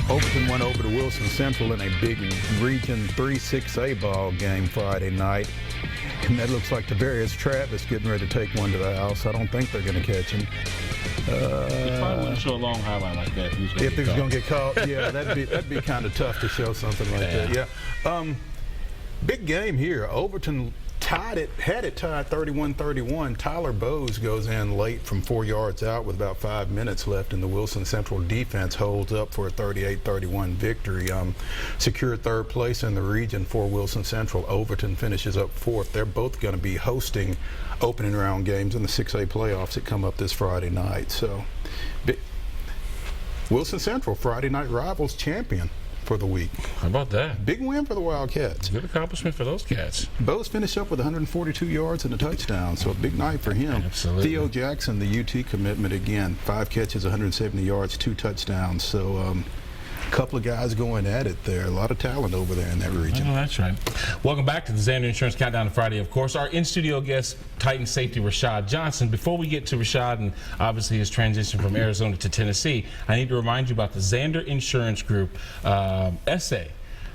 Overton went over to Wilson Central in a big Region 3 6A ball game Friday night. And that looks like Tavarius Travis getting ready to take one to the house. I don't think they're going to catch him. You probably wouldn't show a long highlight like that if he was going to get caught. Yeah, that'd be kind of tough to show something like that. Yeah. Big game here. Overton had it tied 31-31. Tyler Bowes goes in late from 4 yards out with about 5 minutes left, and the Wilson Central defense holds up for a 38-31 victory. Secured third place in the region for Wilson Central. Overton finishes up fourth. They're both going to be hosting opening round games in the 6A playoffs that come up this Friday night. So, Wilson Central, Friday night rivals champion for the week. How about that? Big win for the Wildcats. Good accomplishment for those cats. Bowes finished up with 142 yards and a touchdown, so a big night for him. Absolutely. Theo Jackson, the UT commitment again, 5 catches, 170 yards, 2 touchdowns. So a couple of guys going at it there. A lot of talent over there in that region. Oh, that's right. Welcome back to the Zander Insurance Countdown to Friday. Of course, our in-studio guest, Titan safety Rashad Johnson. Before we get to Rashad and obviously his transition from Arizona to Tennessee, I need to remind you about the Zander Insurance Group essay.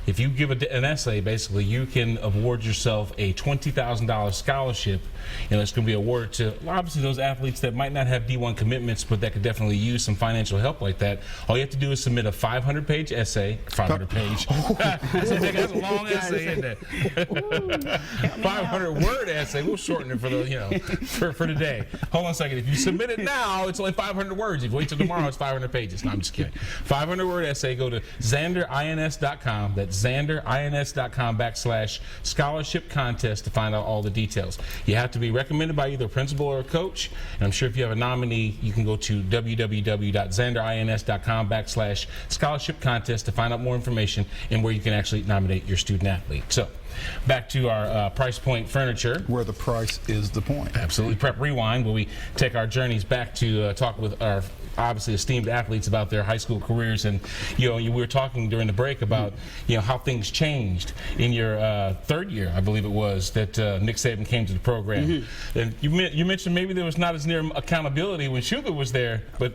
If you give an essay, basically, you can award yourself a $20,000 scholarship, and it's going to be awarded to, obviously, those athletes that might not have D1 commitments, but that could definitely use some financial help like that. All you have to do is submit a 500-page essay. 500-page. That's a long essay, isn't it? 500-word essay. We'll shorten it for the, for today. Hold on a second. If you submit it now, it's only 500 words. If you wait till tomorrow, it's 500 pages. No, I'm just kidding. 500-word essay. Go to ZanderINS.com. That's ZanderINS.com/scholarship contest to find out all the details. You have to be recommended by either a principal or a coach. And I'm sure if you have a nominee, you can go to www.ZanderINS.com/scholarship contest to find out more information and where you can actually nominate your student athlete. So, back to our Price Point Furniture. Where the price is the point. Absolutely. Prep Rewind, where we take our journeys back to talk with our obviously esteemed athletes about their high school careers. And we were talking during the break about how things changed in your third year, I believe it was, that Nick Saban came to the program. And you mentioned maybe there was not as near accountability when Sugar was there, but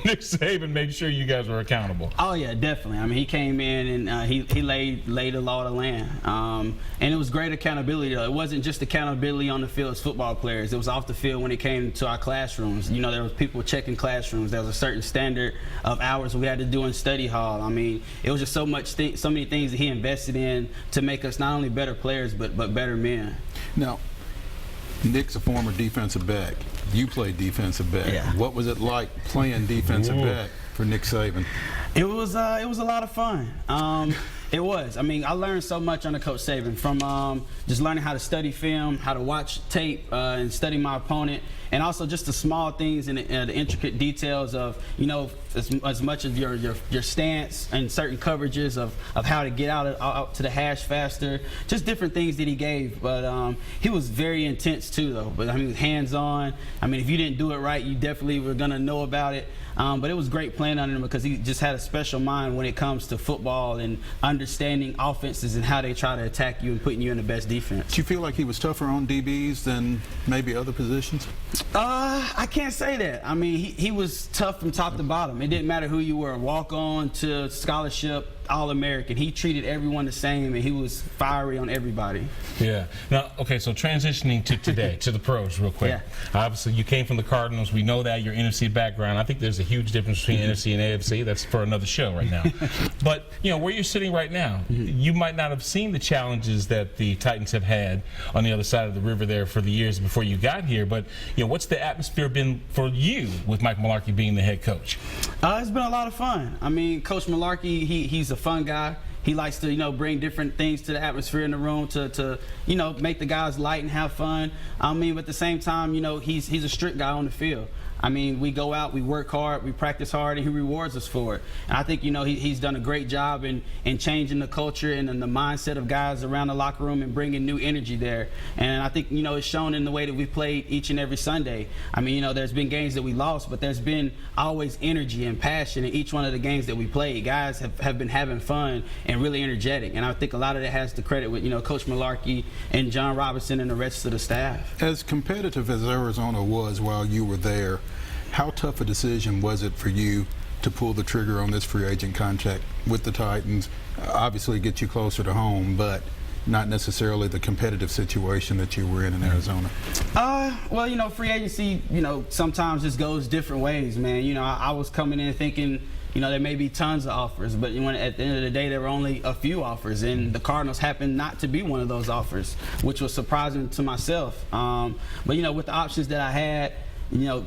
Nick Saban made sure you guys were accountable. Oh yeah, definitely. I mean, he came in and he laid a law to land, and it was great accountability. Though. It wasn't just accountability on the field as football players. It was off the field when it came to our classrooms. There was people checking classrooms. There was a certain standard of hours we had to do in study hall. I mean, it was just so many things that he invested in to make us not only better players but better men. Now, Nick's a former defensive back. You played defensive back. Yeah. What was it like playing defensive back for Nick Saban? It was a lot of fun. It was. I mean, I learned so much under Coach Saban, from just learning how to study film, how to watch tape and study my opponent, and also just the small things and the intricate details of, as much of your stance and certain coverages of how to get out to the hash faster, just different things that he gave. But he was very intense too, though. But I mean, hands-on. I mean, if you didn't do it right, you definitely were gonna know about it. But it was great playing under him because he just had a special mind when it comes to football and understanding offenses and how they try to attack you and putting you in the best defense. Do you feel like he was tougher on DBs than maybe other positions? I can't say that. I mean, he was tough from top to bottom. It didn't matter who you were, walk-on to scholarship, All-American. He treated everyone the same, and he was fiery on everybody. Yeah. Now, okay, so transitioning to today, to the pros real quick. Yeah. Obviously, you came from the Cardinals. We know that, your NFC background. I think there's a huge difference between NFC and AFC. That's for another show right now. But, where you're sitting right now, you might not have seen the challenges that the Titans have had on the other side of the river there for the years before you got here. But, what's the atmosphere been for you with Mike Mularkey being the head coach? It's been a lot of fun. I mean, Coach Mularkey, he's a fun guy. He likes to, bring different things to the atmosphere in the room to make the guys light and have fun. I mean, but at the same time, he's a strict guy on the field. I mean, we go out, we work hard, we practice hard, and he rewards us for it. And I think, he's done a great job in changing the culture and in the mindset of guys around the locker room and bringing new energy there. And I think, it's shown in the way that we played each and every Sunday. I mean, there's been games that we lost, but there's been always energy and passion in each one of the games that we played. Guys have been having fun and really energetic. And I think a lot of that has to credit with, Coach Mularkey and John Robinson and the rest of the staff. As competitive as Arizona was while you were there, how tough a decision was it for you to pull the trigger on this free agent contract with the Titans? Obviously, get you closer to home, but not necessarily the competitive situation that you were in Arizona. Well, you know, free agency, you know, sometimes just goes different ways, man. You know, I was coming in thinking, you know, there may be tons of offers, but when at the end of the day, there were only a few offers, and the Cardinals happened not to be one of those offers, which was surprising to myself. But, you know, with the options that I had, you know,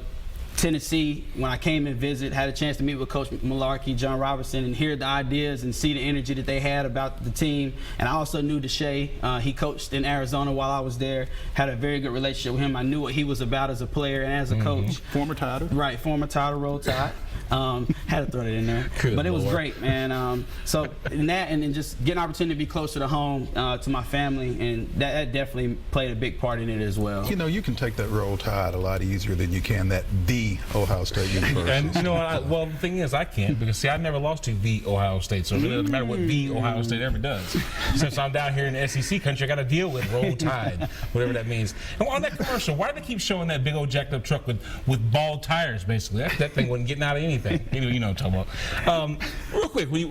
Tennessee, when I came and visit, had a chance to meet with Coach Mularkey, John Robertson, and hear the ideas and see the energy that they had about the team. And I also knew Deshae. He coached in Arizona while I was there, had a very good relationship with him. I knew what he was about as a player and as a coach. Former Title. Right, former Title, Roll Tide. Had to throw that in there. Good but it was Lord. great, man. So in that, and then just getting an opportunity to be closer to home, to my family, and that definitely played a big part in it as well. You know, you can take that Roll Tide a lot easier than you can that the Ohio State University. And you know what? Well, the thing is, I can't because see, I never lost to the Ohio State, so it doesn't matter what the Ohio State ever does. Since I'm down here in the SEC country, I got to deal with Roll Tide, whatever that means. And on that commercial, why do they keep showing that big old jacked up truck with bald tires? Basically, that thing wasn't getting out of anything. You know what I'm talking about. Real quick, your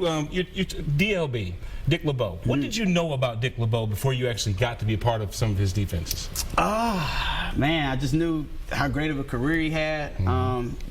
DLB. Dick LeBeau. What did you know about Dick LeBeau before you actually got to be a part of some of his defenses? Man, I just knew how great of a career he had.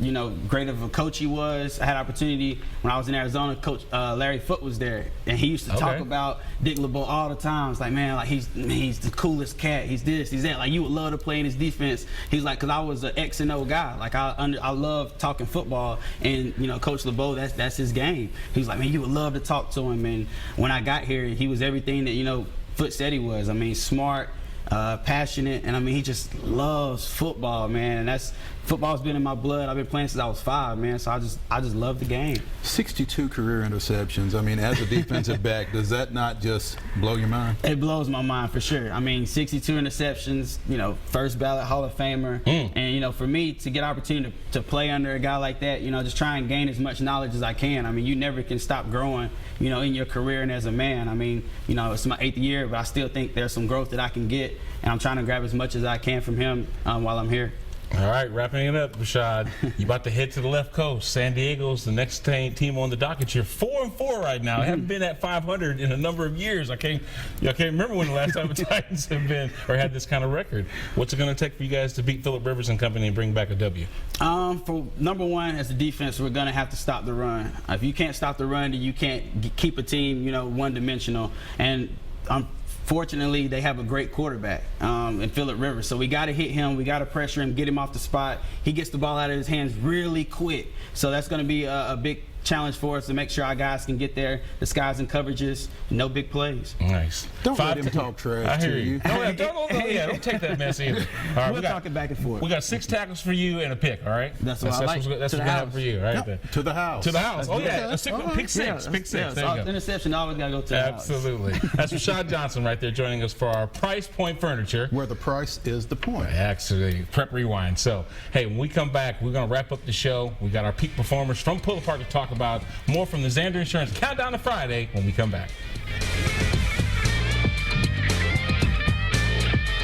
You know, great of a coach he was. I had opportunity when I was in Arizona. Coach Larry Foote was there, and he used to talk about Dick LeBeau all the time. It's like, man, like he's the coolest cat. He's this, he's that. Like you would love to play in his defense. He's like, because I was an X and O guy. Like I love talking football, and you know, Coach LeBeau, that's his game. He's like, man, you would love to talk to him. And when I got here, he was everything that, you know, Foote said he was. I mean, smart, passionate, and I mean, he just loves football, man. And football's been in my blood. I've been playing since I was 5, man. So I just love the game. 62 career interceptions. I mean, as a defensive back, does that not just blow your mind? It blows my mind for sure. I mean, 62 interceptions, you know, first ballot Hall of Famer. And, you know, for me to get opportunity to play under a guy like that, you know, just try and gain as much knowledge as I can. I mean, you never can stop growing, you know, in your career and as a man. I mean, you know, it's my 8th year, but I still think there's some growth that I can get, and I'm trying to grab as much as I can from him while I'm here. All right, wrapping it up, Rashad. You about to head to the left coast. San Diego's the next team on the docket. You're 4-4 right now. Haven't been at 500 in a number of years. I can't remember when the last time the Titans have been or had this kind of record. What's it going to take for you guys to beat Phillip Rivers and company and bring back a W? For number one, as a defense, we're going to have to stop the run. If you can't stop the run, then you can't keep a team, you know, one-dimensional. And fortunately, they have a great quarterback in Phillip Rivers. So we got to hit him. We got to pressure him, get him off the spot. He gets the ball out of his hands really quick. So that's going to be a big challenge for us to make sure our guys can get there, disguise and coverages, no big plays. Nice. Don't let him talk trash I hear to you. you. Don't take that mess either. All right, We'll talk it back and forth. We got 6 tackles for you and a pick, all right? That's what I like. That's To what's the going to happen house. for you, right there. To the house. To the house. Oh, yeah. Pick six. Yeah, Pick 6. yeah, There you go. interception always got to go to the house. Absolutely. That's Rashad Johnson right there joining us for our Price Point Furniture. Where the price is the point. Actually, prep rewind. So, hey, when we come back, we're going to wrap up the show. We got our peak performers from Pull Apart to talk about more from the Xander Insurance Countdown to Friday when we come back.